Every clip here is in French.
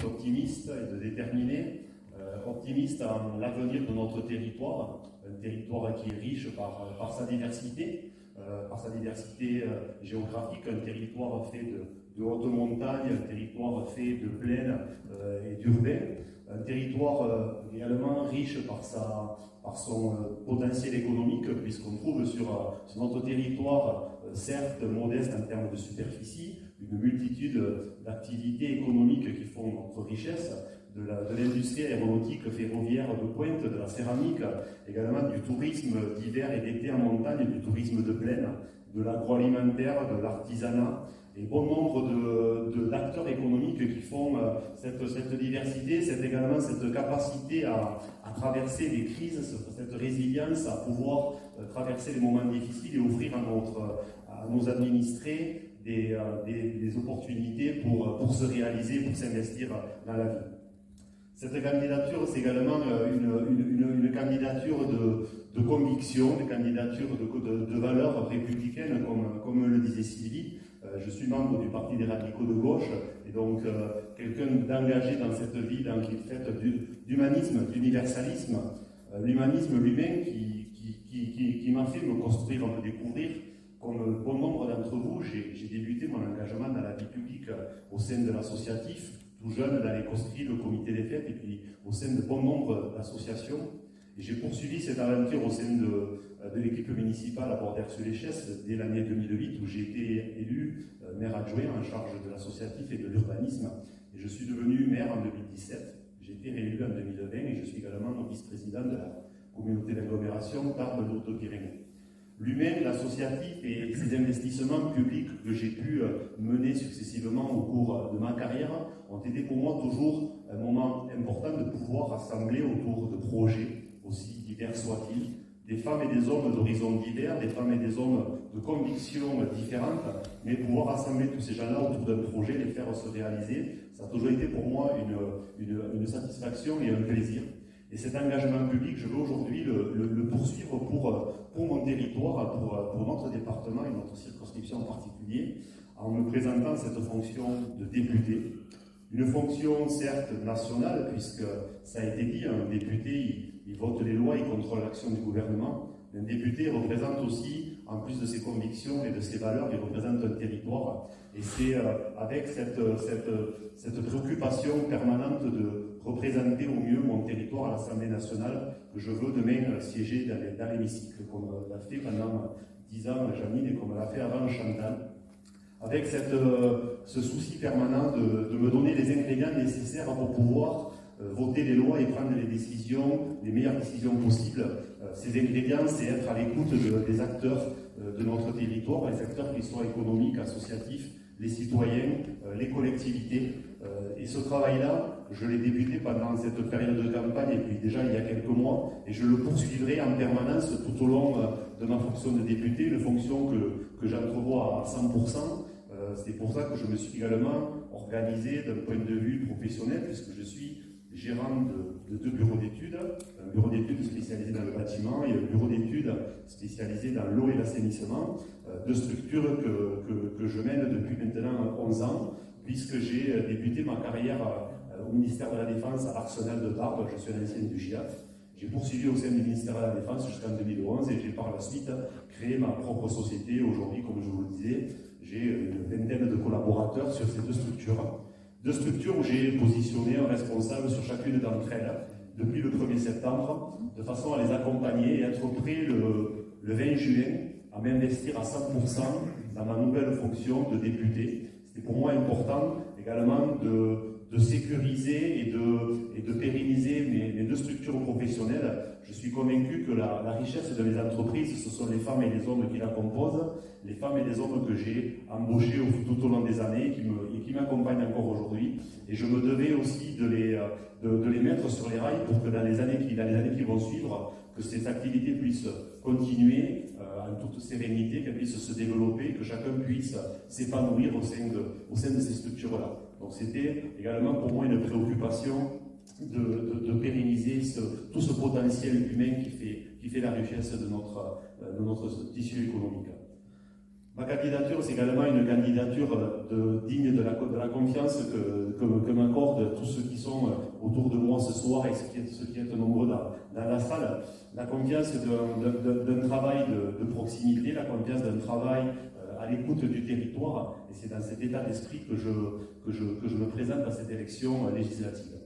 suis optimiste et de déterminé. Optimiste en l'avenir de notre territoire, un territoire qui est riche par sa diversité géographique, un territoire fait de hautes montagnes, un territoire fait de plaines et d'urbain, un territoire également riche par son potentiel économique, puisqu'on trouve sur notre territoire, certes modeste en termes de superficie, une multitude d'activités économiques qui font notre richesse, de l'industrie aéronautique ferroviaire de pointe, de la céramique, également du tourisme d'hiver et d'été en montagne, du tourisme de plaine, de l'agroalimentaire, de l'artisanat, et bon nombre d'acteurs économiques qui font cette diversité, également cette capacité à traverser les crises, cette résilience, à pouvoir traverser les moments difficiles et offrir à nos administrés des opportunités pour se réaliser, pour s'investir dans la vie. Cette candidature, c'est également une candidature de conviction, une candidature de valeurs républicaines, comme le disait Sylvie. Je suis membre du Parti des radicaux de gauche, et donc quelqu'un d'engagé dans cette vie, qui est faite d'humanisme, d'universalisme. L'humanisme lui-même qui m'a fait me construire, me découvrir. Comme bon nombre d'entre vous, j'ai débuté mon engagement dans la vie publique au sein de l'associatif, tout jeune dans les conscrits, le comité des fêtes, et puis au sein de bon nombre d'associations. Et j'ai poursuivi cette aventure au sein de l'équipe municipale à Bordères-sur-l'Échesse dès l'année 2008, où j'ai été élu maire adjoint en charge de l'associatif et de l'urbanisme. Et je suis devenu maire en 2017. J'ai été réélu en 2020 et je suis également vice-président de la communauté d'agglomération Tarbes-Hautes-Pyrénées. Lui-même, l'associatif et ces investissements publics que j'ai pu mener successivement au cours de ma carrière ont été pour moi toujours un moment important de pouvoir rassembler autour de projets, aussi divers soient-ils, des femmes et des hommes d'horizons divers, des femmes et des hommes de convictions différentes, mais pouvoir rassembler tous ces gens-là autour d'un projet, les faire se réaliser, ça a toujours été pour moi une satisfaction et un plaisir. Et cet engagement public, je veux aujourd'hui le poursuivre pour mon territoire, pour notre département et notre circonscription en particulier, en me présentant à cette fonction de député. Une fonction certes nationale, puisque ça a été dit, un député, il vote les lois, il contrôle l'action du gouvernement. Un député représente aussi, en plus de ses convictions et de ses valeurs, il représente un territoire. Et c'est avec cette préoccupation permanente de représenter au mieux mon territoire à l'Assemblée nationale que je veux demain siéger dans l'hémicycle, comme l'a fait pendant 10 ans Janine et comme l'a fait avant Chantal. Avec ce souci permanent de me donner les ingrédients nécessaires pour pouvoir voter les lois et prendre les meilleures décisions possibles. Ces ingrédients, c'est être à l'écoute des acteurs de notre territoire, les acteurs qui soient économiques, associatifs, les citoyens, les collectivités. Et ce travail-là, je l'ai débuté pendant cette période de campagne, et puis déjà il y a quelques mois, et je le poursuivrai en permanence tout au long de ma fonction de député, une fonction que j'entrevois à 100%. C'est pour ça que je me suis également organisé d'un point de vue professionnel, puisque je suis gérant de 2 bureaux d'études, un bureau d'études spécialisé dans le bâtiment et un bureau d'études spécialisé dans l'eau et l'assainissement, 2 structures que je mène depuis maintenant 11 ans, puisque j'ai débuté ma carrière au ministère de la Défense à Arsenal de Tarbes. Je suis un ancien du GIAF. J'ai poursuivi au sein du ministère de la Défense jusqu'en 2011 et j'ai par la suite créé ma propre société. Aujourd'hui, comme je vous le disais, j'ai une vingtaine de collaborateurs sur ces 2 structures. 2 structures où j'ai positionné un responsable sur chacune d'entre elles depuis le 1er septembre, de façon à les accompagner et être prêt le 20 juin à m'investir à 100% dans ma nouvelle fonction de député. C'était pour moi important également de sécuriser et de pérenniser mes 2 structures professionnelles. Je suis convaincu que la richesse de mes entreprises, ce sont les femmes et les hommes qui la composent, les femmes et les hommes que j'ai embauchés tout au long des années et qui m'accompagnent encore aujourd'hui. Et je me devais aussi de les mettre sur les rails pour que dans les années qui vont suivre, que ces activités puissent continuer en toute sérénité, qu'elles puissent se développer, que chacun puisse s'épanouir au sein de ces structures-là. Donc c'était également pour moi une préoccupation de pérenniser tout ce potentiel humain qui fait la richesse de notre tissu économique. Ma candidature, c'est également une candidature digne de la confiance que m'accordent tous ceux sont autour de moi ce soir et ceux qui êtes nombreux dans la salle, la confiance d'un travail de proximité, la confiance d'un travail à l'écoute du territoire, et c'est dans cet état d'esprit que je me présente à cette élection législative.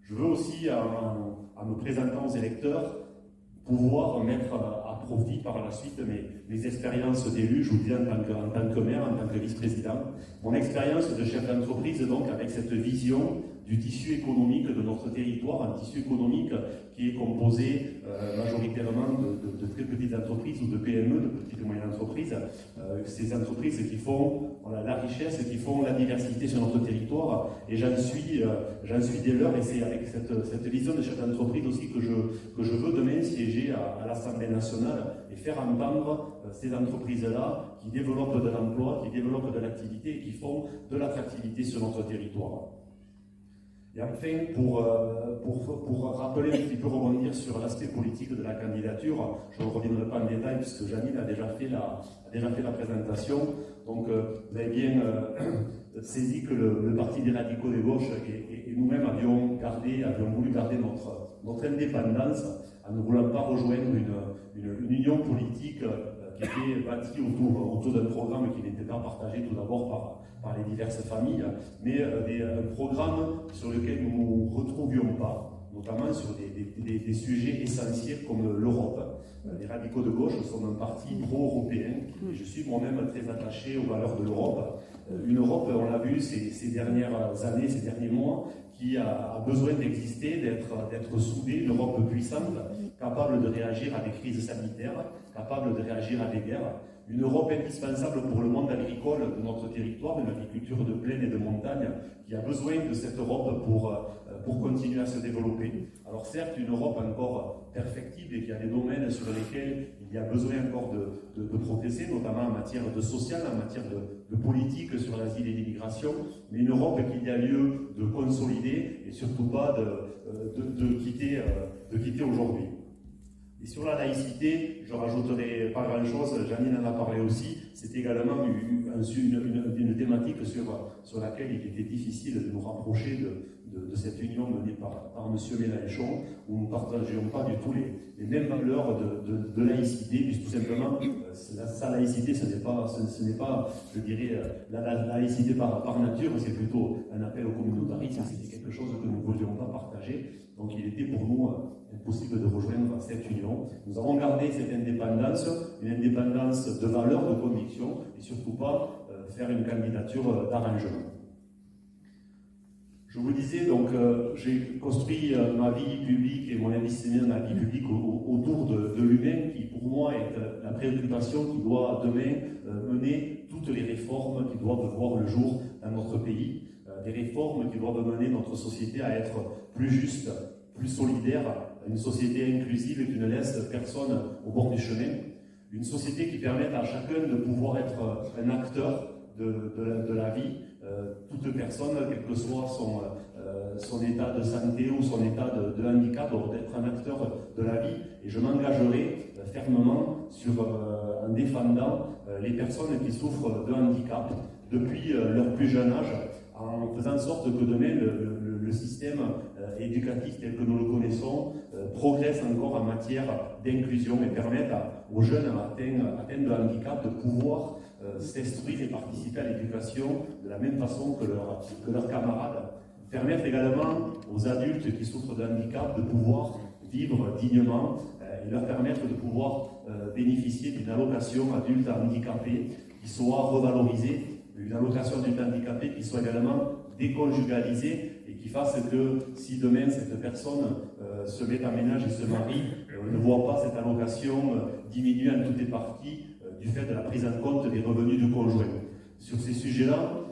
Je veux aussi, en me présentant aux électeurs, pouvoir mettre à profit par la suite mes expériences d'élu, je vous dis en tant que maire, en tant que vice-président, mon expérience de chef d'entreprise, donc avec cette vision du tissu économique de notre territoire, un tissu économique qui est composé majoritairement de très petites entreprises ou de PME, de petites et moyennes entreprises, ces entreprises qui font la richesse, qui font la diversité sur notre territoire, et j'en suis des leurs, et c'est avec cette vision de chef d'entreprise aussi que je veux demain siéger à l'Assemblée nationale et faire entendre ces entreprises-là qui développent de l'emploi, qui développent de l'activité et qui font de l'attractivité sur notre territoire. Et enfin, pour rappeler un petit peu, rebondir sur l'aspect politique de la candidature, je ne reviendrai pas en détail puisque Janine a déjà fait la présentation. Donc, vous avez bien saisi que le Parti des radicaux de gauche et nous-mêmes avions voulu garder notre indépendance en ne voulant pas rejoindre une union politique qui était bâtie autour d'un programme qui n'était pas partagé tout d'abord par les diverses familles, mais un programme sur lequel nous ne nous retrouvions pas, notamment sur des sujets essentiels comme l'Europe. Les radicaux de gauche sont un parti pro-européen, et je suis moi-même très attaché aux valeurs de l'Europe. Une Europe, on l'a vu ces dernières années, ces derniers mois, qui a besoin d'exister, d'être soudée, une Europe puissante, capable de réagir à des crises sanitaires, capable de réagir à des guerres. Une Europe indispensable pour le monde agricole de notre territoire, une agriculture de plaine et de montagne, qui a besoin de cette Europe pour continuer à se développer. Alors certes, une Europe encore perfectible et qui a des domaines sur lesquels il y a besoin encore de progresser, notamment en matière de social, en matière de politique sur l'asile et l'immigration, mais une Europe qu'il y a lieu de consolider et surtout pas de quitter aujourd'hui. Et sur la laïcité, je ne rajouterai pas grand-chose, Janine en a parlé aussi, c'est également une thématique sur laquelle il était difficile de nous rapprocher de cette union menée par M. Mélenchon, où nous ne partagions pas du tout les mêmes valeurs de laïcité, puisque tout simplement, sa laïcité, ce n'est pas, je dirais, la laïcité par nature, c'est plutôt un appel au communautarisme, c'était quelque chose que nous ne voulions pas partager. Donc il était pour nous impossible de rejoindre cette union. Nous avons gardé cette indépendance, une indépendance de valeur, de conviction, et surtout pas faire une candidature d'arrangement. Je vous disais, donc, j'ai construit ma vie publique et mon investissement dans la vie publique autour de l'humain, qui pour moi est la préoccupation qui doit demain mener toutes les réformes qui doivent voir le jour dans notre pays. Des réformes qui doivent mener notre société à être plus juste, plus solidaire, une société inclusive qui ne laisse personne au bord du chemin, une société qui permette à chacun de pouvoir être un acteur de la vie, toute personne, quel que soit son état de santé ou son état de handicap, doit être un acteur de la vie, et je m'engagerai fermement en défendant les personnes qui souffrent de handicap depuis leur plus jeune âge, en faisant en sorte que demain le système éducatif tel que nous le connaissons progresse encore en matière d'inclusion et permette aux jeunes atteints de handicap de pouvoir s'instruire et participer à l'éducation de la même façon que leurs camarades. Permettre également aux adultes qui souffrent de handicap de pouvoir vivre dignement et leur permettre de pouvoir bénéficier d'une allocation adulte handicapé qui soit revalorisée, une allocation adulte handicapé qui soit également déconjugalisée et qui fasse que si demain cette personne se met en ménage et se marie, ne voit pas cette allocation diminuer en tout et partie du fait de la prise en compte des revenus du conjoint. Sur ces sujets-là,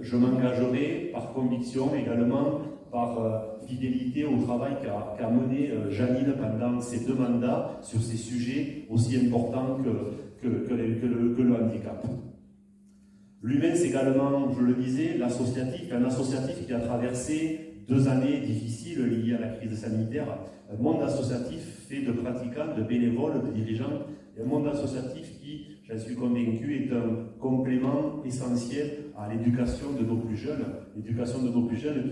je m'engagerai par conviction, également par fidélité au travail qu'a mené Janine pendant ces 2 mandats sur ces sujets aussi importants que le handicap. L'humain, c'est également, je le disais, l'associatif, un associatif qui a traversé 2 années difficiles liées à la crise sanitaire, un monde associatif fait de pratiquants, de bénévoles, de dirigeants, et un monde associatif qui, j'en suis convaincu, est un complément essentiel à l'éducation de nos plus jeunes, l'éducation de nos plus jeunes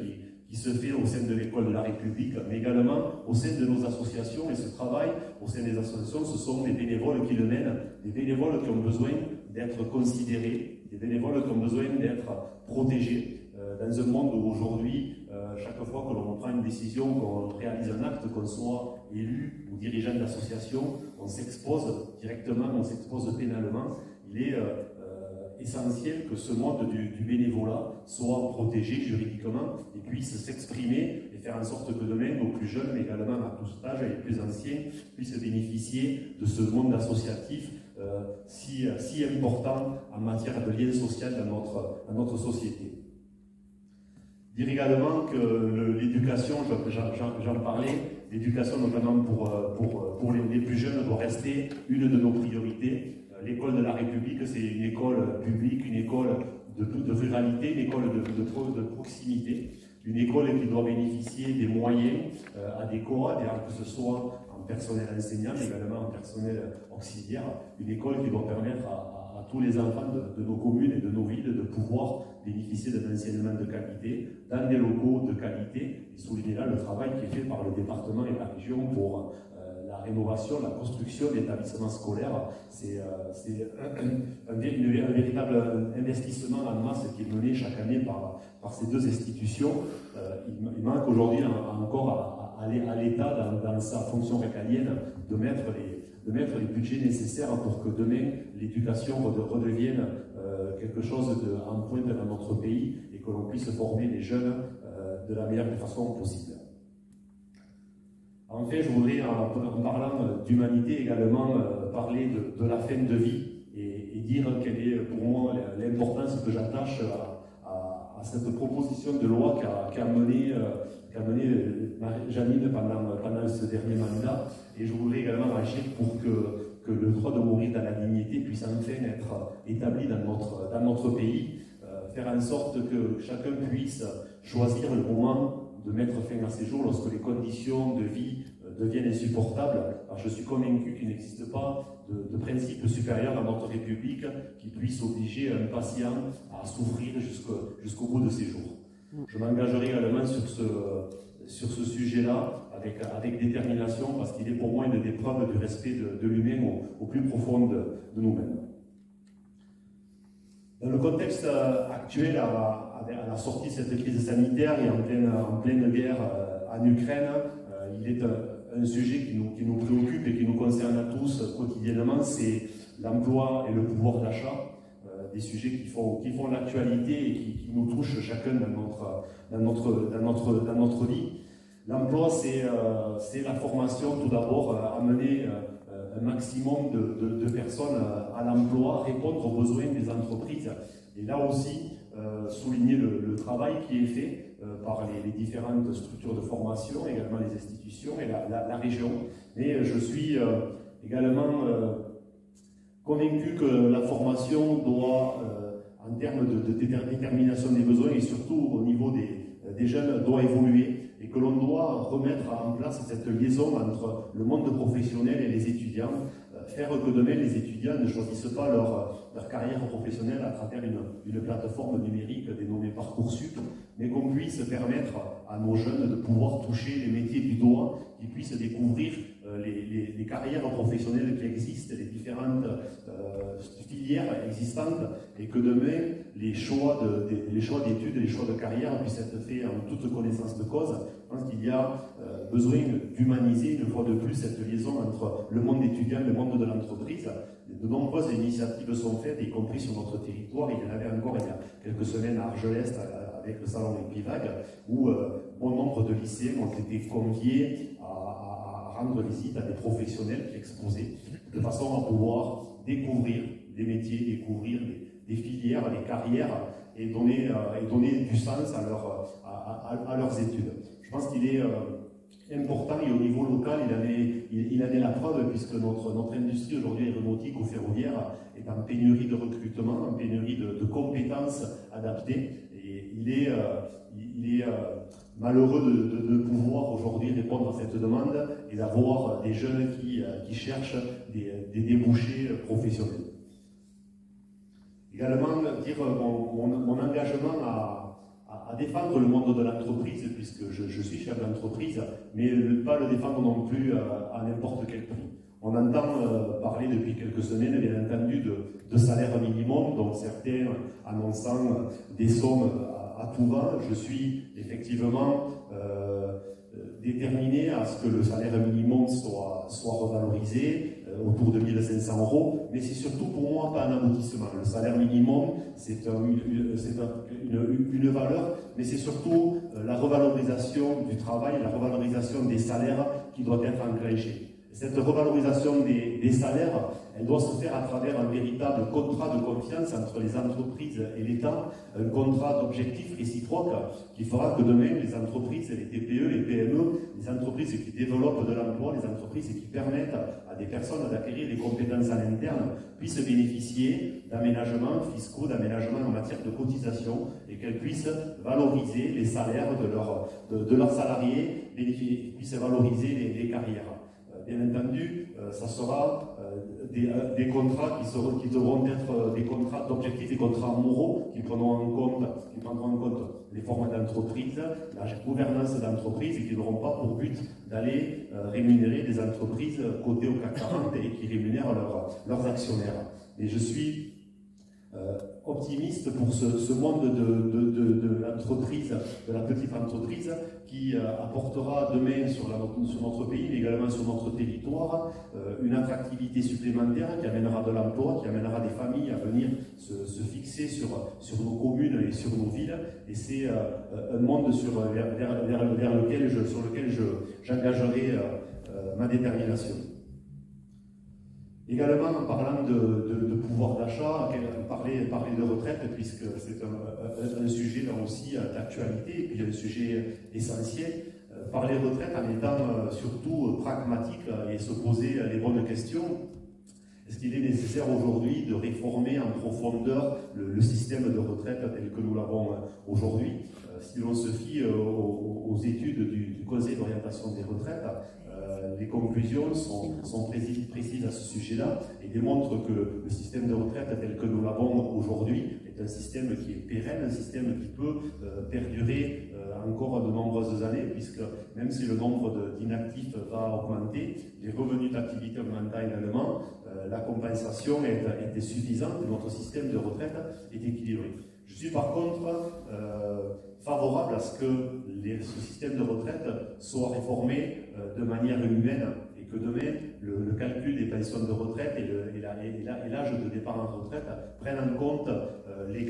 qui se fait au sein de l'école de la République, mais également au sein de nos associations. Et ce travail au sein des associations, ce sont des bénévoles qui le mènent, des bénévoles qui ont besoin d'être considérés, des bénévoles qui ont besoin d'être protégés. Dans un monde où aujourd'hui, chaque fois que l'on prend une décision, qu'on réalise un acte, qu'on soit élu ou dirigeant d'association, on s'expose directement, on s'expose pénalement. Il est essentiel que ce monde du bénévolat soit protégé juridiquement et puisse s'exprimer et faire en sorte que demain, nos plus jeunes, mais également à tout âge et les plus anciens, puissent bénéficier de ce monde associatif si important en matière de lien social dans notre société. Dire également que l'éducation, j'en parlais, l'éducation notamment pour les plus jeunes doit rester une de nos priorités. L'école de la République, c'est une école publique, une école de ruralité, une école de proximité, une école qui doit bénéficier des moyens adéquats, que ce soit en personnel enseignant, mais également en personnel auxiliaire, une école qui doit permettre à tous les enfants de nos communes et de nos villes de pouvoir bénéficier d'un enseignement de qualité, dans des locaux de qualité, et souligner là le travail qui est fait par le département et la région pour la rénovation, la construction d'établissements scolaires. C'est un véritable investissement en masse qui est mené chaque année par ces deux institutions. Il manque aujourd'hui encore à l'État, dans sa fonction régalienne, de mettre les budgets nécessaires pour que demain l'éducation redevienne quelque chose en pointe dans notre pays et que l'on puisse former les jeunes de la meilleure façon possible. En fait, je voudrais, en parlant d'humanité, également parler de la fin de vie et dire quelle est pour moi l'importance que j'attache à cette proposition de loi qu'a menée Janine pendant ce dernier mandat. Et je voudrais également agir pour que le droit de mourir dans la dignité puisse enfin être établi dans notre pays, faire en sorte que chacun puisse choisir le moment de mettre fin à ses jours lorsque les conditions de vie deviennent insupportables. Alors je suis convaincu qu'il n'existe pas de principe supérieur dans notre République qui puisse obliger un patient à souffrir jusqu'au bout de ses jours. Je m'engagerai également sur ce sujet-là avec détermination parce qu'il est pour moi une des preuves du respect de l'humain au plus profond de nous-mêmes. Dans le contexte actuel, à la sortie de cette crise sanitaire et en pleine guerre en Ukraine, il est un sujet qui nous préoccupe et qui nous concerne à tous quotidiennement, c'est l'emploi et le pouvoir d'achat, des sujets qui font l'actualité et qui nous touchent chacun dans notre vie. L'emploi, c'est la formation, tout d'abord, amener un maximum de personnes à l'emploi, répondre aux besoins des entreprises. Et là aussi, souligner le travail qui est fait par les différentes structures de formation, également les institutions et la région. Mais je suis également convaincu que la formation doit, en termes de détermination des besoins et surtout au niveau des jeunes, doit évoluer et que l'on doit remettre en place cette liaison entre le monde professionnel et les étudiants, faire que demain les étudiants ne choisissent pas leur carrière professionnelle à travers une plateforme numérique dénommée Parcoursup, mais qu'on puisse permettre à nos jeunes de pouvoir toucher les métiers du doigt, qu'ils puissent découvrir les carrières professionnelles qui existent, les différentes filières existantes, et que demain les choix d'études, les choix de carrière puissent être faits en toute connaissance de cause. Je pense qu'il y a besoin d'humaniser une fois de plus cette liaison entre le monde étudiant et le monde de l'entreprise. De nombreuses initiatives sont faites, y compris sur notre territoire. Il y en avait encore il y a quelques semaines à Argelès avec le salon Equivag, où bon nombre de lycéens ont été conviés à rendre visite à des professionnels qui exposaient, de façon à pouvoir découvrir des métiers, découvrir des filières, des carrières, et donner du sens à leurs études. Je pense qu'il est important, et au niveau local, il en est la preuve, puisque notre industrie aujourd'hui aéronautique ou ferroviaire est en pénurie de recrutement, en pénurie de compétences adaptées, et il est malheureux de pouvoir aujourd'hui répondre à cette demande et d'avoir des jeunes qui cherchent des débouchés professionnels. Également, dire mon engagement à défendre le monde de l'entreprise, puisque je suis chef d'entreprise, mais pas le défendre non plus à n'importe quel prix. On entend parler depuis quelques semaines, bien entendu, de salaire minimum, donc certains annonçant des sommes à tout va. Je suis effectivement déterminé à ce que le salaire minimum soit revalorisé autour de 1 500 €, mais c'est surtout pour moi pas un aboutissement. Le salaire minimum, c'est une valeur, mais c'est surtout la revalorisation du travail, la revalorisation des salaires qui doit être enclenchée. Cette revalorisation des salaires, elle doit se faire à travers un véritable contrat de confiance entre les entreprises et l'État, un contrat d'objectifs réciproques qui fera que demain, les entreprises, les TPE, les PME, les entreprises qui développent de l'emploi, les entreprises qui permettent à des personnes d'acquérir des compétences à l'interne, puissent bénéficier d'aménagements fiscaux, d'aménagements en matière de cotisation, et qu'elles puissent valoriser les salaires de leurs salariés, puissent valoriser les carrières. Bien entendu, ça sera des contrats qui devront être des contrats d'objectifs, des contrats moraux qui prendront en compte les formes d'entreprise, la gouvernance d'entreprise, et qui n'auront pas pour but d'aller rémunérer des entreprises cotées au CAC 40 et qui rémunèrent leurs actionnaires. Et je suis optimiste pour ce monde de l'entreprise, de la petite entreprise, qui apportera demain sur notre pays, mais également sur notre territoire, une attractivité supplémentaire qui amènera de l'emploi, qui amènera des familles à venir se fixer sur nos communes et sur nos villes. Et c'est un monde vers lequel j'engagerai ma détermination. Également, en parlant de pouvoir d'achat, parler de retraite, puisque c'est un sujet là aussi d'actualité, et puis un sujet essentiel. Parler retraite en étant surtout pragmatique et se poser les bonnes questions. Est-ce qu'il est nécessaire aujourd'hui de réformer en profondeur le système de retraite tel que nous l'avons aujourd'hui? Si l'on se fie aux études du Conseil d'orientation des retraites, les conclusions sont précises à ce sujet-là et démontrent que le système de retraite tel que nous l'avons aujourd'hui est un système qui est pérenne, un système qui peut perdurer encore de nombreuses années, puisque même si le nombre d'inactifs va augmenter, les revenus d'activité augmentent également, la compensation était suffisante et notre système de retraite est équilibré. Je suis par contre favorable à ce que ce système de retraite soit réformé de manière humaine et que demain le calcul des pensions de retraite et l'âge de départ en retraite prennent en compte les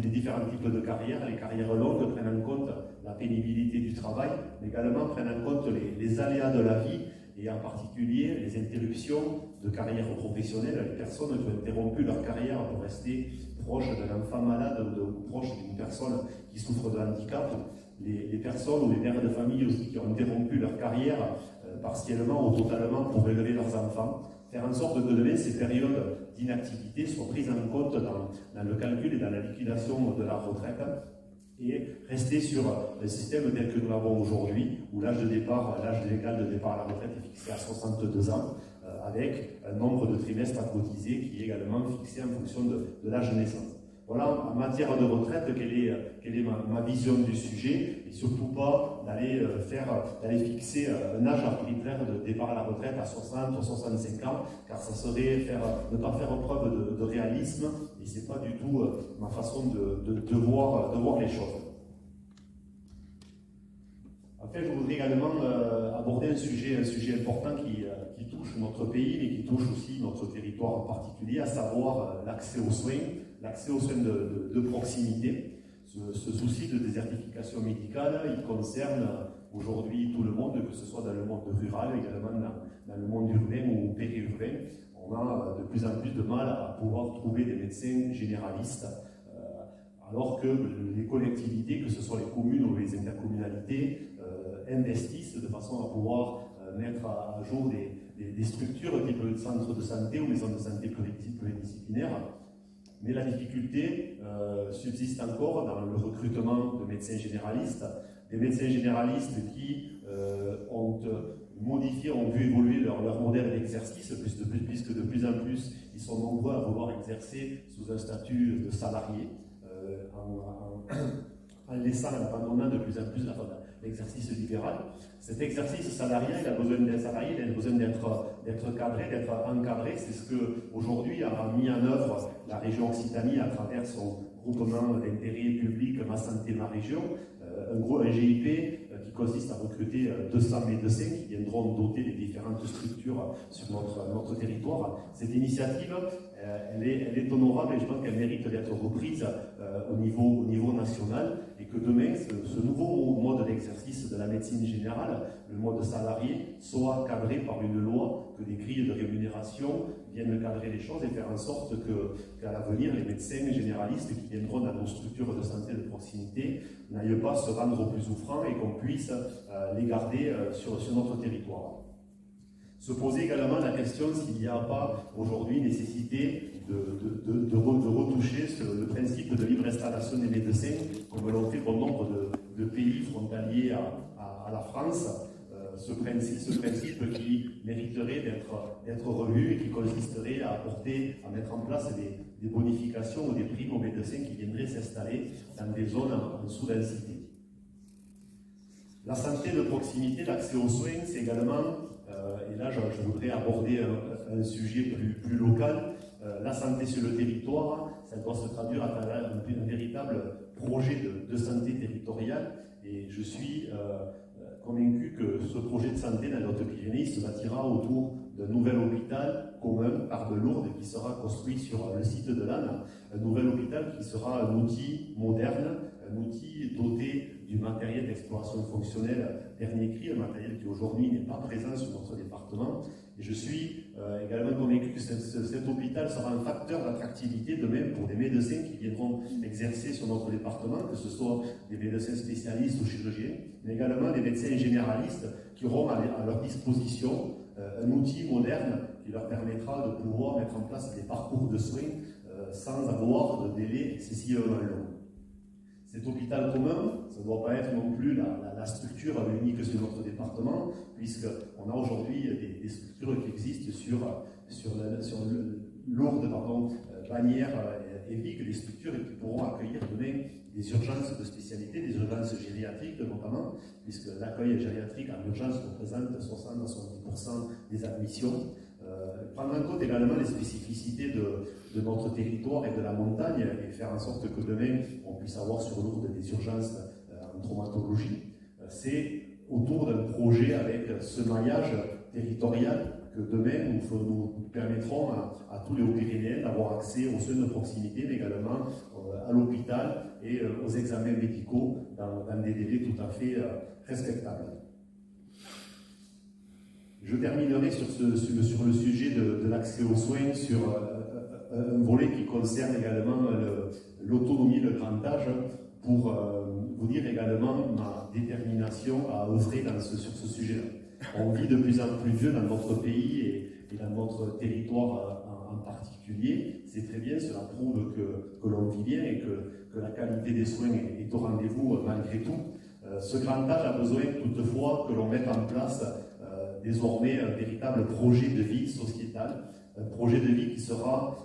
différents types de carrières, les carrières longues, prennent en compte la pénibilité du travail, mais également prennent en compte les aléas de la vie et en particulier les interruptions de carrière professionnelle, les personnes qui ont interrompu leur carrière pour rester proche d'un enfant malade ou proche d'une personne qui souffre de handicap, les personnes ou les mères de famille aussi qui ont interrompu leur carrière partiellement ou totalement pour élever leurs enfants, faire en sorte que demain ces périodes d'inactivité soient prises en compte dans le calcul et dans la liquidation de la retraite, et rester sur le système tel que nous l'avons aujourd'hui, où l'âge légal de départ à la retraite est fixé à 62 ans, avec un nombre de trimestres à cotiser qui est également fixé en fonction de l'âge de naissance. Voilà, en matière de retraite, quelle est ma vision du sujet, et surtout pas d'aller fixer un âge arbitraire de départ à la retraite à 60 ou 65 ans, car ça serait ne pas faire preuve de réalisme, et c'est pas du tout ma façon de voir les choses. En fait, je voudrais également aborder un sujet important qui touche notre pays, mais qui touche aussi notre territoire en particulier, à savoir l'accès aux soins de proximité. Ce souci de désertification médicale, il concerne aujourd'hui tout le monde, que ce soit dans le monde rural, également dans le monde urbain ou périurbain. On a de plus en plus de mal à pouvoir trouver des médecins généralistes, alors que les collectivités, que ce soit les communes ou les intercommunalités, investissent de façon à pouvoir mettre à jour des structures type centres de santé ou maisons de santé pluridisciplinaires. Mais la difficulté subsiste encore dans le recrutement de médecins généralistes, des médecins généralistes qui ont vu évoluer leur modèle d'exercice, puisque de plus en plus ils sont nombreux à vouloir exercer sous un statut de salarié, en laissant, en abandonnant de plus en plus l'exercice libéral. Cet exercice salarial, il a besoin d'être salarié, il a besoin d'être cadré, d'être encadré. C'est ce qu'aujourd'hui a mis en œuvre la région Occitanie à travers son groupement d'intérêt public Ma Santé Ma Région, un GIP qui consiste à recruter 200 médecins qui viendront doter les différentes structures sur notre territoire. Cette initiative, elle est honorable et je pense qu'elle mérite d'être reprise au niveau national, et que demain, ce nouveau mode d'exercice de la médecine générale, le mode salarié, soit cadré par une loi, que des grilles de rémunération viennent cadrer les choses et faire en sorte qu'à l'avenir, les médecins généralistes qui viendront dans nos structures de santé de proximité n'aillent pas se rendre au plus souffrant et qu'on puisse les garder sur notre territoire. Se poser également la question s'il n'y a pas aujourd'hui nécessité de retoucher le principe de libre installation des médecins, comme l'ont fait bon nombre de pays frontaliers à la France. Ce principe qui mériterait d'être revu et qui consisterait à mettre en place des bonifications ou des primes aux médecins qui viendraient s'installer dans des zones en sous-densité. La santé de proximité, l'accès aux soins, c'est également, et là je voudrais aborder un sujet plus local, la santé sur le territoire, ça doit se traduire à travers un véritable projet de santé territoriale, et je suis convaincu que ce projet de santé dans les Hautes-Pyrénées se bâtira autour d'un nouvel hôpital commun, Part de Lourdes, qui sera construit sur le site de l'Anne, un nouvel hôpital qui sera un outil moderne, un outil doté du matériel d'exploration fonctionnelle dernier cri, un matériel qui aujourd'hui n'est pas présent sur notre département. Et je suis également convaincu que cet hôpital sera un facteur d'attractivité demain pour des médecins qui viendront exercer sur notre département, que ce soit des médecins spécialistes ou chirurgiens, mais également des médecins généralistes qui auront à leur disposition un outil moderne qui leur permettra de pouvoir mettre en place des parcours de soins sans avoir de délai excessivement long. Cet hôpital commun, ça ne doit pas être non plus la structure unique sur notre département, puisqu'on a aujourd'hui des structures qui existent sur Lourdes, Bagnères et Vic, des structures qui pourront accueillir demain des urgences de spécialité, des urgences gériatriques notamment, puisque l'accueil gériatrique en urgence représente 60 à 70% des admissions. Prendre en compte également les spécificités de notre territoire et de la montagne et faire en sorte que demain on puisse avoir sur Lourdes des urgences en traumatologie. C'est autour d'un projet avec ce maillage territorial que demain nous permettrons à tous les Hauts-Pyrénéens d'avoir accès aux soins de proximité, mais également à l'hôpital et aux examens médicaux dans des délais tout à fait respectables. Je terminerai sur le sujet de l'accès aux soins sur un volet qui concerne également l'autonomie, le grand âge, pour vous dire également ma détermination à œuvrer sur ce sujet-là. On vit de plus en plus vieux dans notre pays et dans notre territoire en particulier. C'est très bien, cela prouve que l'on vit bien et que la qualité des soins est au rendez-vous malgré tout. Ce grand âge a besoin toutefois que l'on mette en place désormais un véritable projet de vie sociétal, un projet de vie qui sera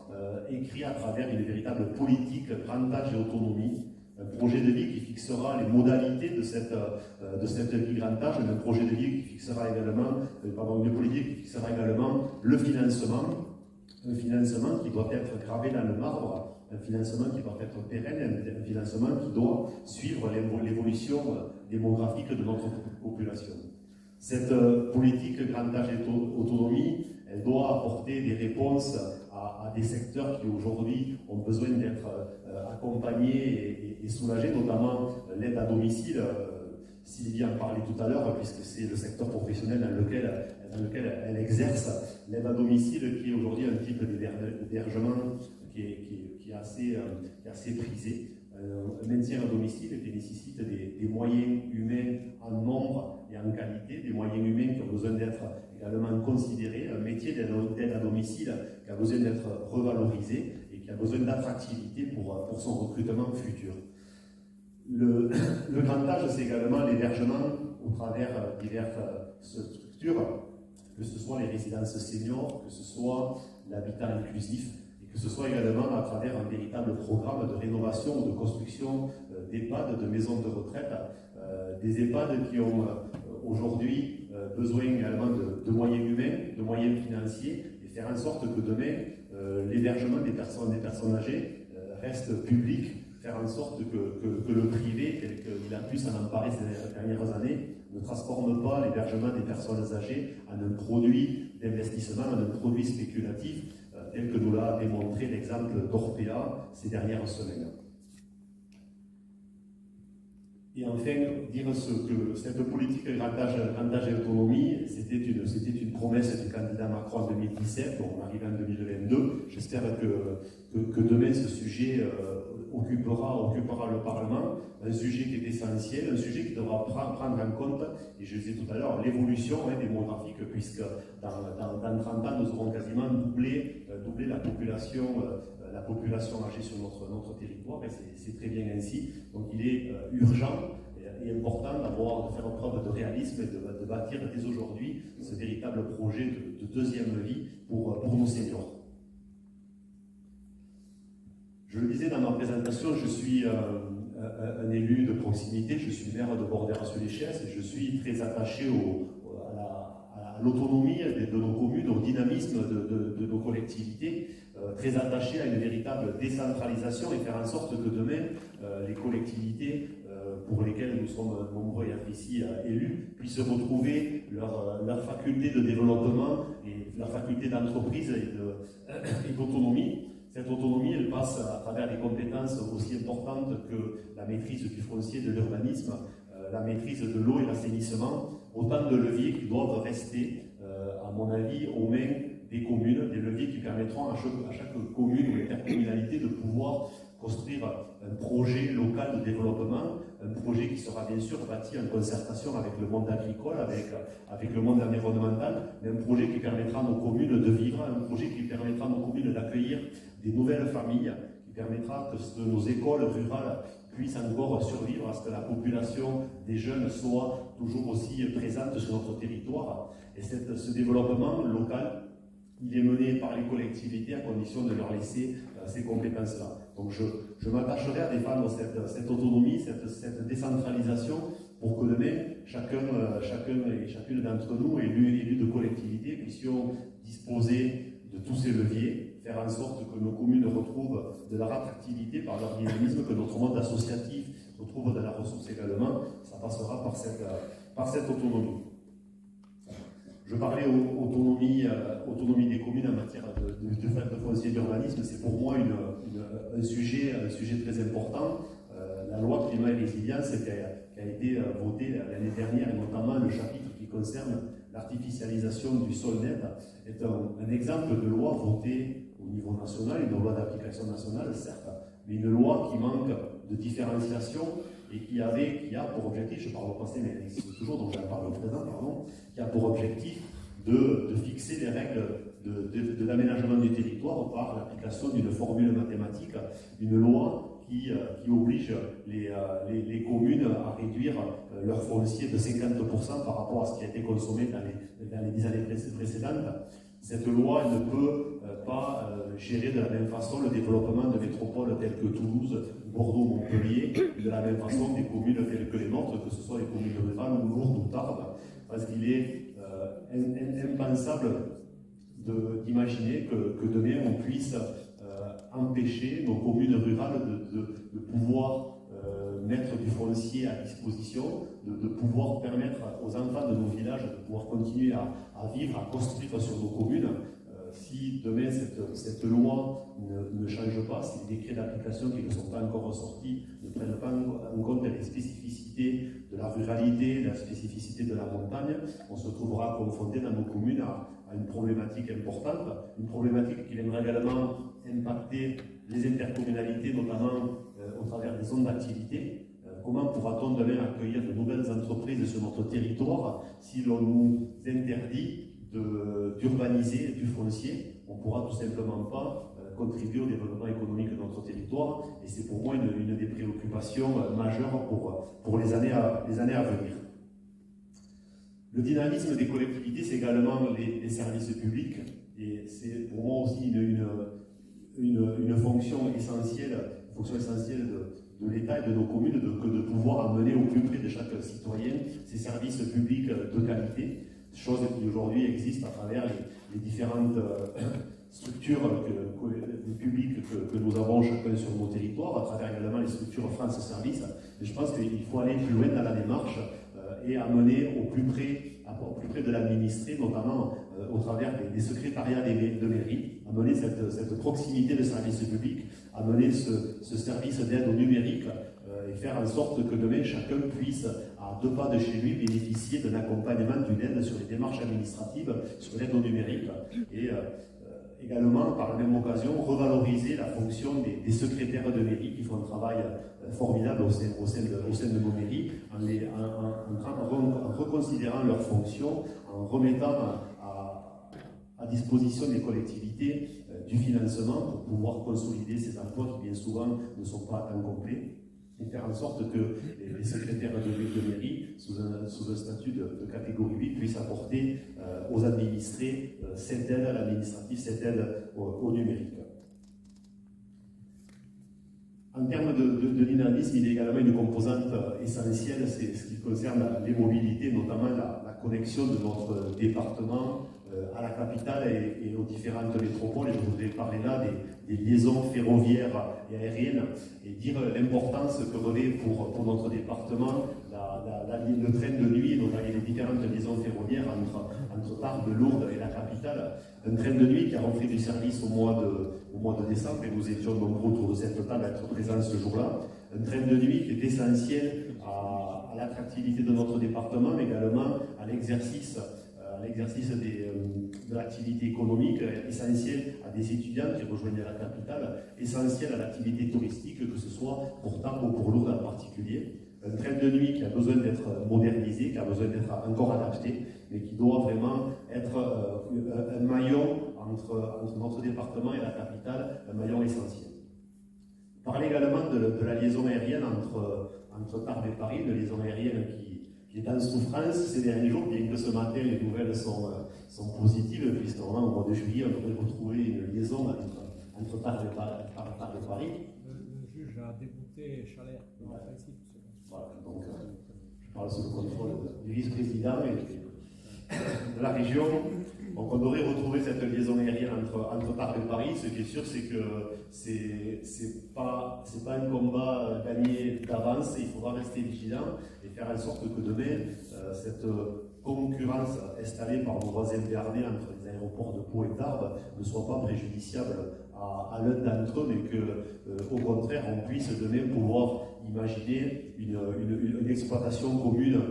écrit à travers une véritable politique grand âge et autonomie, un projet de vie qui fixera les modalités de cette vie grand âge, un projet de vie qui fixera également, une politique qui fixera également le financement, un financement qui doit être gravé dans le marbre, un financement qui doit être pérenne, un financement qui doit suivre l'évolution démographique de notre population. Cette politique grand âge et autonomie, elle doit apporter des réponses à des secteurs qui aujourd'hui ont besoin d'être accompagnés et soulagés, notamment l'aide à domicile. Sylvie en parlait tout à l'heure, puisque c'est le secteur professionnel dans lequel elle exerce. L'aide à domicile qui est aujourd'hui un type d'hébergement qui est assez prisé. Un maintien à domicile qui nécessite des moyens humains en nombre et en qualité, des moyens humains qui ont besoin d'être également considérés, un métier d'aide à domicile qui a besoin d'être revalorisé et qui a besoin d'attractivité pour son recrutement futur. Le grand âge, c'est également l'hébergement au travers diverses structures, que ce soit les résidences seniors, que ce soit l'habitat inclusif, que ce soit également à travers un véritable programme de rénovation ou de construction d'EHPAD, de maisons de retraite, des EHPAD qui ont aujourd'hui besoin également de moyens humains, de moyens financiers, et faire en sorte que demain, l'hébergement des personnes âgées reste public, faire en sorte que le privé, tel qu'il a pu s'en emparer ces dernières années, ne transforme pas l'hébergement des personnes âgées en un produit d'investissement, en un produit spéculatif, tel que nous l'a démontré l'exemple d'Orpea ces dernières semaines. Et enfin, dire que cette politique grand âge et autonomie, c'était une promesse du candidat Macron en 2017, on arrive en 2022. J'espère que demain ce sujet occupera le Parlement, un sujet qui est essentiel, un sujet qui devra prendre en compte, et je le disais tout à l'heure, l'évolution démographique, puisque dans 30 ans, nous aurons quasiment doublé la population âgée sur notre territoire, et c'est très bien ainsi. Donc il est urgent et important de faire preuve de réalisme et de bâtir dès aujourd'hui ce véritable projet de deuxième vie pour nos seniors. Je le disais dans ma présentation, je suis un élu de proximité, je suis maire de Bordera-sur-les-Chasses et je suis très attaché à l'autonomie de nos communes, au dynamisme de nos collectivités, très attaché à une véritable décentralisation et faire en sorte que demain, les collectivités pour lesquelles nous sommes nombreux à être ici élus puissent retrouver leur faculté de développement et leur faculté d'entreprise et d'autonomie. Cette autonomie, elle passe à travers des compétences aussi importantes que la maîtrise du foncier, de l'urbanisme, la maîtrise de l'eau et l'assainissement, autant de leviers qui doivent rester, à mon avis, aux mains des communes, des leviers qui permettront à chaque commune ou intercommunalité de pouvoir construire un projet local de développement, un projet qui sera bien sûr bâti en concertation avec le monde agricole, avec le monde environnemental, mais un projet qui permettra à nos communes de vivre, un projet qui permettra à nos communes d'accueillir des nouvelles familles, qui permettra que nos écoles rurales puissent encore survivre, à ce que la population des jeunes soit toujours aussi présente sur notre territoire. Et ce développement local, il est mené par les collectivités à condition de leur laisser ces compétences-là. Donc je m'attacherai à défendre cette autonomie, cette décentralisation, pour que demain, chacun et chacune d'entre nous, élus de collectivités, puissions disposer de tous ces leviers, faire en sorte que nos communes retrouvent de leur attractivité par leur dynamisme, que notre monde associatif retrouve de la ressource également. Ça passera par cette autonomie. Je parlais autonomie des communes en matière de foncier d'urbanisme. C'est pour moi un sujet très important. La loi climat et résilience qui a été votée l'année dernière, et notamment le chapitre qui concerne l'artificialisation du sol net, est un exemple de loi votée au niveau national, une loi d'application nationale, certes, mais une loi qui manque de différenciation et qui a pour objectif, je parle au passé mais elle existe toujours, donc je parle au présent, pardon, qui a pour objectif de fixer les règles de l'aménagement du territoire par l'application d'une formule mathématique, une loi qui oblige les communes à réduire leur foncier de 50% par rapport à ce qui a été consommé dans les 10 années précédentes. Cette loi ne peut pas gérer de la même façon le développement de métropoles telles que Toulouse, Bordeaux, Montpellier, de la même façon des communes telles que les nôtres, que ce soit les communes rurales ou Lourdes ou Tarbes, parce qu'il est impensable d'imaginer que demain on puisse empêcher nos communes rurales de pouvoir mettre du foncier à disposition, de pouvoir permettre aux enfants de nos villages de pouvoir continuer à vivre, à construire sur nos communes. Si demain cette loi ne change pas, si les décrets d'application qui ne sont pas encore sortis ne prennent pas en compte les spécificités de la ruralité, la spécificité de la montagne, on se trouvera confronté dans nos communes à une problématique importante, une problématique qui viendra également impacter les intercommunalités, notamment au travers des zones d'activité. Comment pourra-t-on demain accueillir de nouvelles entreprises sur notre territoire si l'on nous interdit d'urbaniser du foncier? On ne pourra tout simplement pas contribuer au développement économique de notre territoire, et c'est pour moi une des préoccupations majeures pour les années à venir. Le dynamisme des collectivités, c'est également les services publics, et c'est pour moi aussi une fonction essentielle de l'État et de nos communes que de pouvoir amener au plus près de chaque citoyen ces services publics de qualité, chose qui aujourd'hui existe à travers les différentes structures publiques que nous avons chacun sur nos territoires, à travers également les structures France Service. Et je pense qu'il faut aller plus loin dans la démarche et amener au plus près de l'administré, notamment au travers des secrétariats de mairie, amener cette proximité de service public, amener ce service d'aide au numérique et faire en sorte que demain chacun puisse, à 2 pas de chez lui, bénéficier d'un accompagnement, d'une aide sur les démarches administratives, sur l'aide au numérique. Et également, par la même occasion, revaloriser la fonction des secrétaires de mairie qui font un travail formidable au sein de nos mairies, en reconsidérant leurs fonctions, en remettant à disposition des collectivités du financement pour pouvoir consolider ces emplois qui bien souvent ne sont pas à temps complet, et faire en sorte que les secrétaires de mairie, sous un statut de catégorie 8, puissent apporter aux administrés cette aide à l'administratif, cette aide au numérique. En termes de dynamisme, il y a également une composante essentielle, c'est ce qui concerne les mobilités, notamment la connexion de notre département à la capitale et aux différentes métropoles. Et je voudrais parler là des liaisons ferroviaires et aériennes et dire l'importance que revêt pour notre département le train de nuit et notamment les différentes liaisons ferroviaires entre Tarbes, Lourdes et la capitale. Un train de nuit qui a repris du service au mois de décembre, et nous étions nombreux autour de cette table à être présents ce jour-là. Un train de nuit qui est essentiel à l'attractivité de notre département, mais également à l'exercice de l'activité économique, essentiel à des étudiants qui rejoignaient la capitale, essentiel à l'activité touristique, que ce soit pour Tarbes ou pour Lourdes en particulier. Un train de nuit qui a besoin d'être modernisé, qui a besoin d'être encore adapté, mais qui doit vraiment être un maillon entre notre département et la capitale, un maillon essentiel. Parler également de la liaison aérienne entre Tarbes et Paris, une liaison aérienne qui est en souffrance ces derniers jours, bien que ce matin les nouvelles sont positives, puisque au mois de juillet on devrait retrouver une liaison entre Tarbes et Paris. Le juge a débouté Chalère dans le principe. Voilà, donc je parle sous le contrôle du vice-président et de la région. Donc on devrait retrouver cette liaison aérienne entre Tarbes et Paris. Ce qui est sûr, c'est que c'est pas un combat gagné d'avance. Il faudra rester vigilant et faire en sorte que demain, cette concurrence installée par nos voisins béarnais entre les aéroports de Pau et Tarbes ne soit pas préjudiciable à l'un d'entre eux, mais qu'au contraire, on puisse demain pouvoir imaginer une exploitation commune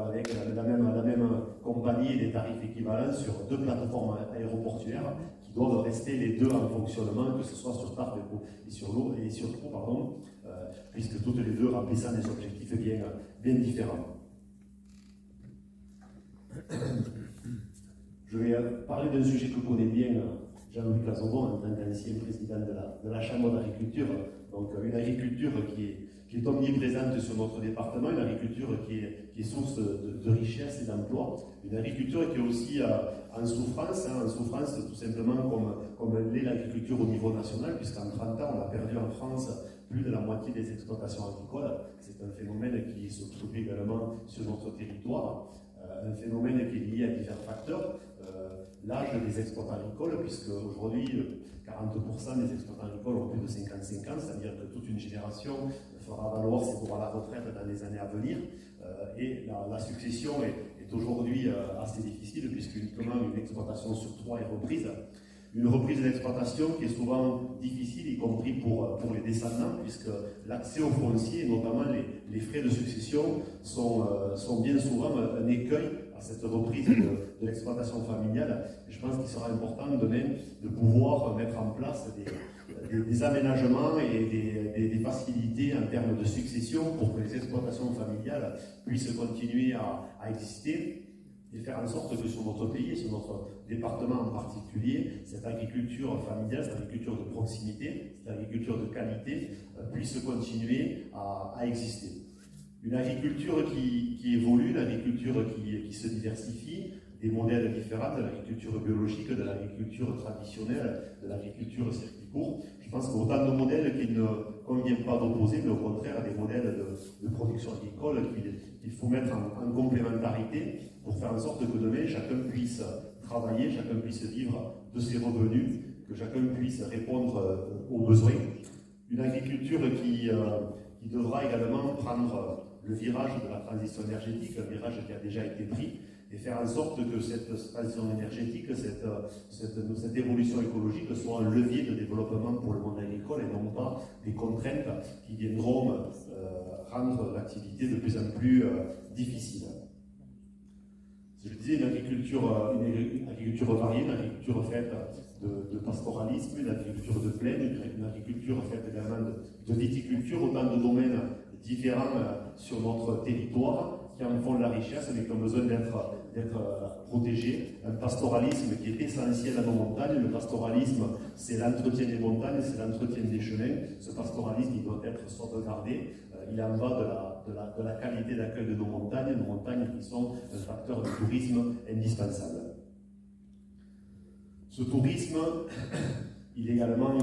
avec la même compagnie et des tarifs équivalents sur 2 plateformes aéroportuaires qui doivent rester les 2 en fonctionnement, que ce soit sur Tarbes et sur Pau, puisque toutes les 2 remplissant des objectifs bien différents. Je vais parler d'un sujet que connaît bien Jean-Louis Casovon en tant qu'ancien président de la Chambre d'agriculture. Donc une agriculture qui est omniprésente sur notre département, une agriculture qui est source de richesse et d'emploi, une agriculture qui est aussi en souffrance tout simplement comme l'est l'agriculture au niveau national, puisqu'en 30 ans on a perdu en France plus de la moitié des exploitations agricoles. C'est un phénomène qui se trouve également sur notre territoire, un phénomène qui est lié à divers facteurs. L'âge des exploitants agricoles, puisque aujourd'hui 40% des exploitants agricoles ont plus de 55 ans, c'est-à-dire que toute une génération fera valoir ses droits à la retraite dans les années à venir, et la succession est aujourd'hui assez difficile, puisque uniquement une exploitation sur 3 est reprise. Une reprise d'exploitation qui est souvent difficile, y compris pour les descendants, puisque l'accès au foncier, notamment les frais de succession, sont bien souvent un écueil à cette reprise de l'exploitation familiale. Et je pense qu'il sera important demain de pouvoir mettre en place des aménagements et des facilités en termes de succession pour que les exploitations familiales puissent continuer à exister, et faire en sorte que sur notre pays et sur notre département en particulier, cette agriculture familiale, cette agriculture de proximité, cette agriculture de qualité puisse continuer à exister. Une agriculture qui évolue, une agriculture qui se diversifie, des modèles différents de l'agriculture biologique, de l'agriculture traditionnelle, de l'agriculture circuit court. Je pense qu'autant de modèles qui ne conviennent pas d'opposer, mais au contraire des modèles de production agricole qu'il faut mettre en complémentarité pour faire en sorte que demain chacun puisse travailler, chacun puisse vivre de ses revenus, que chacun puisse répondre aux besoins. Une agriculture qui devra également prendre le virage de la transition énergétique, un virage qui a déjà été pris, et faire en sorte que cette transition énergétique, cette évolution écologique soit un levier de développement pour le monde agricole et non pas des contraintes qui viendront rendre l'activité de plus en plus difficile. Je le disais, une agriculture variée, une agriculture faite de pastoralisme, une agriculture de plaine, une agriculture faite également de viticulture, autant de domaines différents sur notre territoire qui en font la richesse mais qui ont besoin d'être protégés. Un pastoralisme qui est essentiel à nos montagnes. Le pastoralisme, c'est l'entretien des montagnes, c'est l'entretien des chemins. Ce pastoralisme, il doit être sauvegardé. Il en va de la qualité d'accueil de nos montagnes qui sont un facteur de tourisme indispensable. Ce tourisme, il est également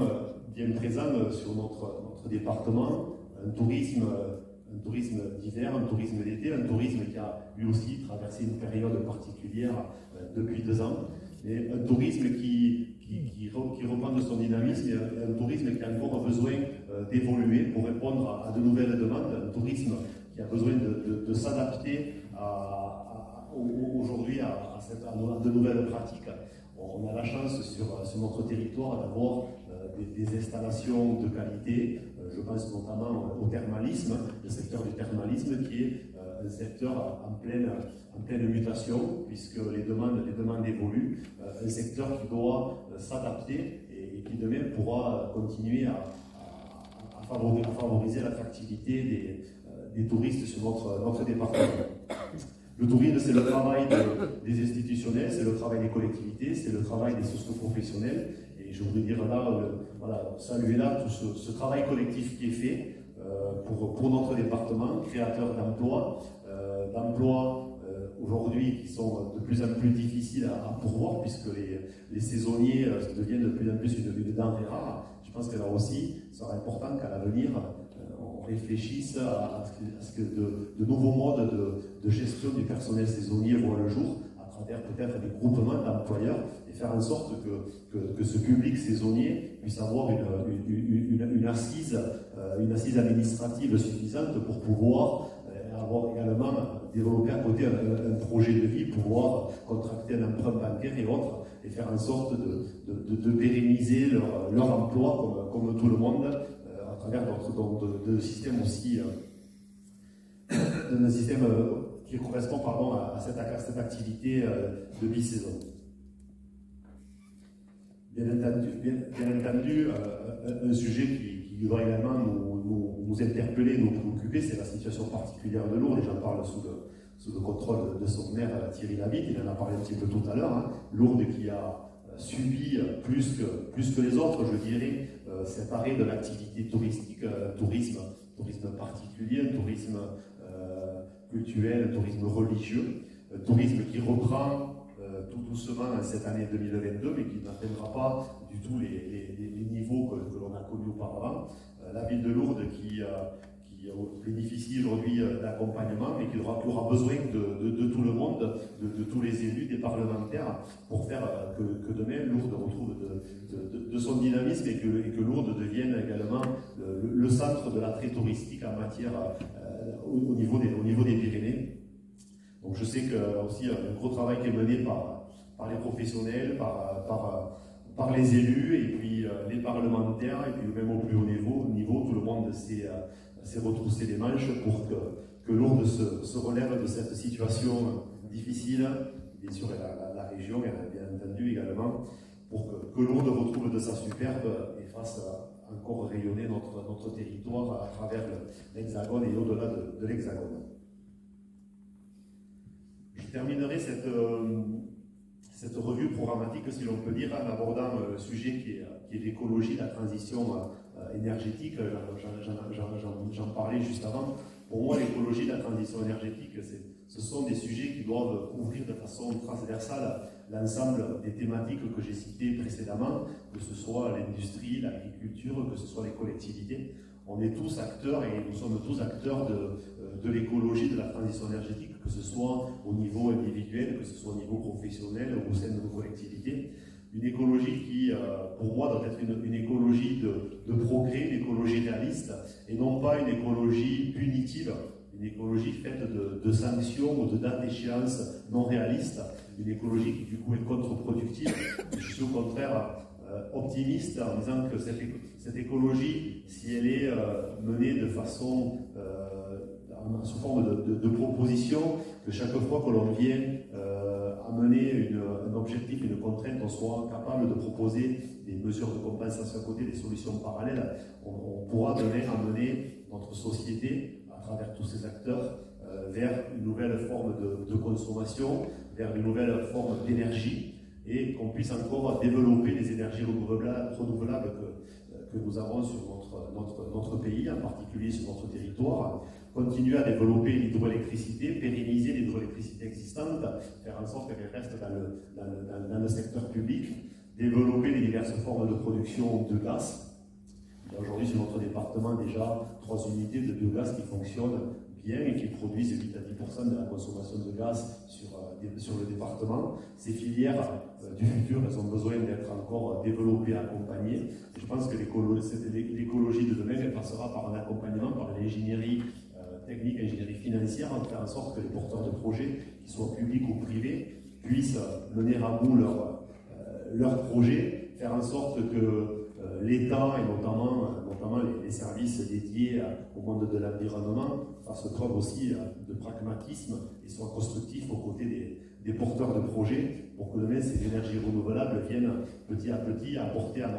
bien présent sur notre département, un tourisme d'hiver, un tourisme d'été, un tourisme qui a lui aussi traversé une période particulière depuis 2 ans, et un tourisme qui reprend de son dynamisme, et un tourisme qui a encore besoin d'évoluer pour répondre à de nouvelles demandes, un tourisme qui a besoin de s'adapter aujourd'hui à de nouvelles pratiques. On a la chance sur notre territoire d'avoir des installations de qualité. Je pense notamment au thermalisme, le secteur du thermalisme qui est un secteur en pleine mutation, puisque les demandes évoluent, un secteur qui doit s'adapter et qui demain pourra continuer à favoriser l'attractivité des touristes sur notre département. Le tourisme, c'est le travail des institutionnels, c'est le travail des collectivités, c'est le travail des socio-professionnels. Et je voudrais dire là, saluer là tout ce travail collectif qui est fait pour notre département, créateur d'emplois, aujourd'hui qui sont de plus en plus difficiles à pourvoir, puisque les saisonniers deviennent de plus en plus une denrée rare. Je pense que là aussi, il sera important qu'à l'avenir, on réfléchisse à ce que de nouveaux modes de gestion du personnel saisonnier voient le jour, à travers peut-être des groupements d'employeurs, et faire en sorte que ce public saisonnier puisse avoir une assise administrative suffisante pour pouvoir avoir également développé à côté un projet de vie, pouvoir contracter un emprunt bancaire et autres, et faire en sorte de pérenniser leur emploi comme tout le monde, à travers de système aussi, d'un système qui correspond à cette activité de bi-saison. Bien entendu, un sujet qui doit également nous interpeller, nous préoccuper, c'est la situation particulière de Lourdes, et j'en parle sous le contrôle de son maire Thierry Labitte. Il en a parlé un petit peu tout à l'heure. Lourdes qui a subi plus que les autres, je dirais, cet arrêt de l'activité touristique, tourisme particulier, un tourisme culturel, un tourisme religieux, un tourisme qui reprend tout doucement cette année 2022, mais qui n'atteindra pas du tout les niveaux que l'on a connus auparavant. La ville de Lourdes qui bénéficie aujourd'hui d'accompagnement, mais qui aura besoin de tout le monde, de tous les élus, des parlementaires, pour faire que demain Lourdes retrouve de son dynamisme et que Lourdes devienne également le centre de l'attrait touristique en matière au niveau des Pyrénées. Donc je sais que là aussi un gros travail qui est mené par les professionnels, par les élus et puis les parlementaires, et puis même au plus haut niveau tout le monde s'est retroussé les manches pour que Lourdes se relève de cette situation difficile, bien sûr la région bien entendu également, pour que Lourdes retrouve de sa superbe et fasse encore rayonner notre territoire à travers l'Hexagone et au-delà de l'Hexagone. Je terminerai cette revue programmatique, si l'on peut dire, en abordant le sujet qui est l'écologie, la transition énergétique. J'en parlais juste avant, Pour moi, l'écologie et la transition énergétique, ce sont des sujets qui doivent couvrir de façon transversale l'ensemble des thématiques que j'ai citées précédemment, que ce soit l'industrie, l'agriculture, que ce soit les collectivités. On est tous acteurs et nous sommes tous acteurs de l'écologie, de la transition énergétique, que ce soit au niveau individuel, que ce soit au niveau professionnel ou au sein de nos collectivités. Une écologie qui, pour moi, doit être une écologie de progrès, une écologie réaliste, et non pas une écologie punitive, une écologie faite de sanctions ou de dates d'échéance non réalistes, une écologie qui, du coup, est contre-productive. Je suis au contraire optimiste en disant que cette écologie, si elle est menée de façon sous forme de proposition, que chaque fois que l'on vient amener un objectif, une contrainte, on soit capable de proposer des mesures de compensation à côté, des solutions parallèles, on pourra amener notre société, à travers tous ces acteurs, vers une nouvelle forme de consommation, vers une nouvelle forme d'énergie, et qu'on puisse encore développer les énergies renouvelables que nous avons sur notre pays, en particulier sur notre territoire, continuer à développer l'hydroélectricité, pérenniser l'hydroélectricité existante, faire en sorte qu'elle reste dans le secteur public, développer les diverses formes de production de gaz. Aujourd'hui, sur notre département, déjà 3 unités de biogaz qui fonctionnent bien et qui produisent 8 à 10% de la consommation de gaz sur le département. Ces filières du futur, elles ont besoin d'être encore développées, accompagnées. Et je pense que l'écologie de demain, elle passera par un accompagnement, par l'ingénierie technique, ingénierie financière, en faire en sorte que les porteurs de projets, qu'ils soient publics ou privés, puissent mener à bout leurs projets, faire en sorte que l'État et notamment les services dédiés au monde de l'environnement fassent preuve aussi de pragmatisme et soient constructifs aux côtés des porteurs de projets pour que demain ces énergies renouvelables viennent petit à petit apporter à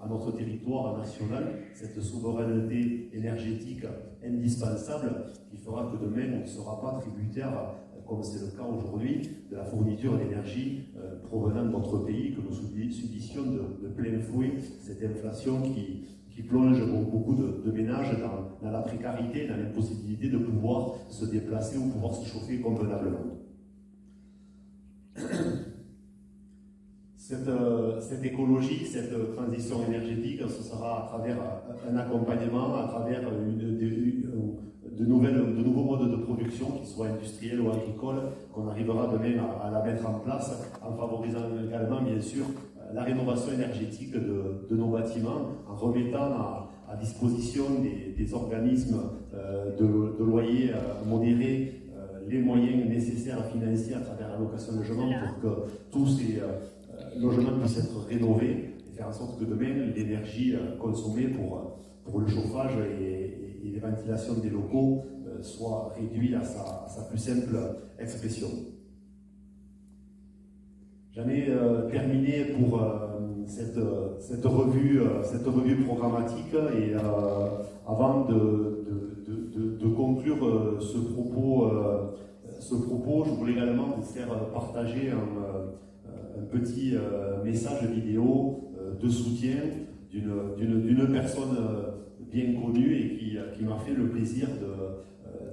notre territoire national cette souveraineté énergétique indispensable qui fera que demain on ne sera pas tributaire, comme c'est le cas aujourd'hui, de la fourniture d'énergie provenant de notre pays, que nous subissions de plein fouet cette inflation qui plonge beaucoup de ménages dans la précarité, dans l'impossibilité de pouvoir se déplacer ou pouvoir se chauffer convenablement. Cette écologie, cette transition énergétique, ce sera à travers un accompagnement, à travers de nouveaux modes de production, qu'ils soient industriels ou agricoles, qu'on arrivera demain à la mettre en place, en favorisant également, bien sûr, la rénovation énergétique de nos bâtiments, en remettant à disposition des organismes de loyers modérés les moyens nécessaires financiers à travers la location de logement pour que tous ces logements puissent être rénovés et faire en sorte que demain l'énergie consommée pour le chauffage et les ventilations des locaux soit réduite à sa plus simple expression. J'en ai terminé pour cette revue programmatique et avant de conclure ce propos, je voulais également vous faire partager un petit message vidéo de soutien d'une personne bien connue et qui m'a fait le plaisir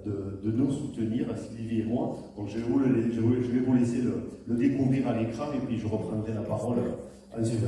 de nous soutenir, Sylvie et moi. Donc je vais vous laisser le découvrir à l'écran et puis je reprendrai la parole ensuite.